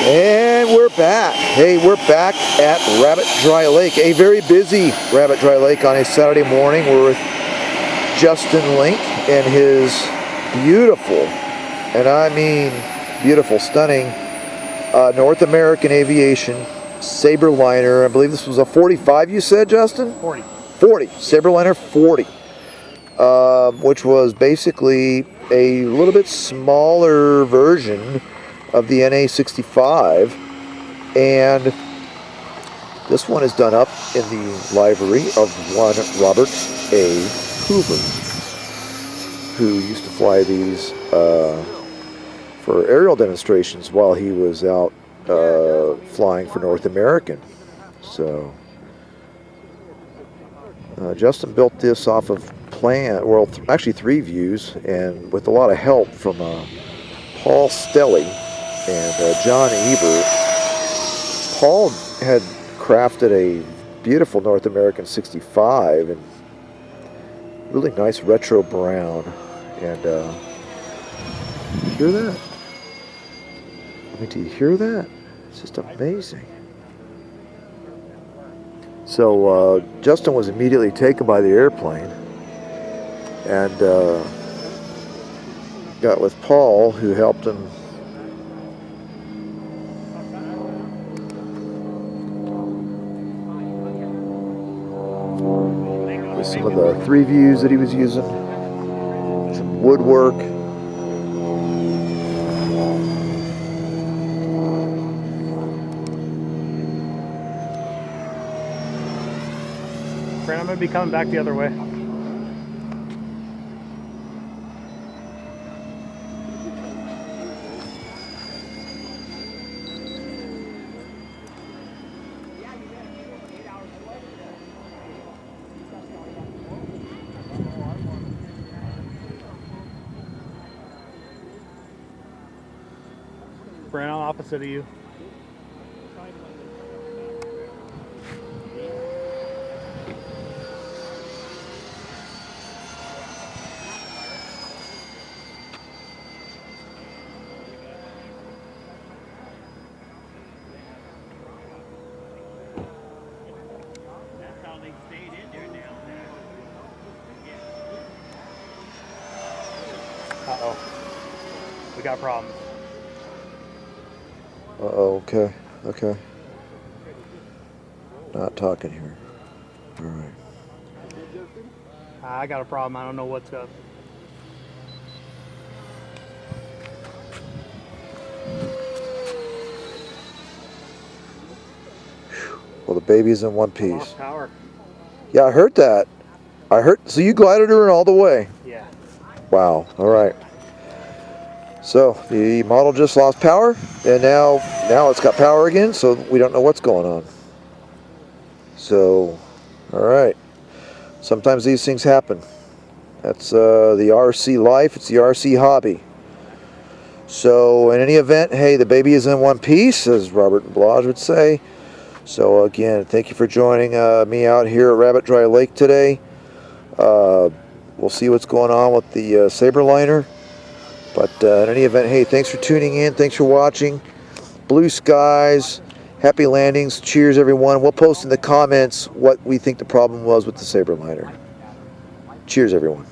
And we're back. Hey, we're back at Rabbit Dry Lake, a very busy Rabbit Dry Lake on a Saturday morning. We're with Justin Link and his beautiful, and I mean beautiful, stunning, North American Aviation Sabreliner. I believe this was a 45, you said, Justin? 40. 40, Sabreliner 40, which was basically a little bit smaller version of the NA65, and this one is done up in the livery of one Robert A. Hoover, who used to fly these for aerial demonstrations while he was out flying for North American. So Justin built this off of actually 3 views, and with a lot of help from Paul Stelly and John Ebert. Paul had crafted a beautiful North American 65 and really nice retro brown. And hear that? I mean, do you hear that? It's just amazing. So Justin was immediately taken by the airplane and got with Paul, who helped him with some of the 3 views that he was using, some woodwork. Brent, I'm going to be coming back the other way. Brent, I'm opposite of you. Uh-oh. We got problems. Uh-oh, okay. Not talking here. All right. I got a problem. I don't know what's up. Well, the baby's in one piece. Lost power. Yeah, I heard that. So you glided her in all the way? Yeah. Wow, all right. So the model just lost power, and now it's got power again, so we don't know what's going on. So, all right. Sometimes these things happen. That's the RC life. It's the RC hobby. So in any event, hey, the baby is in one piece, as Robert and Blage would say. So again, thank you for joining me out here at Rabbit Dry Lake today. We'll see what's going on with the Sabreliner. But in any event, hey, thanks for tuning in. Thanks for watching. Blue skies, happy landings. Cheers, everyone. We'll post in the comments what we think the problem was with the Sabreliner. Cheers, everyone.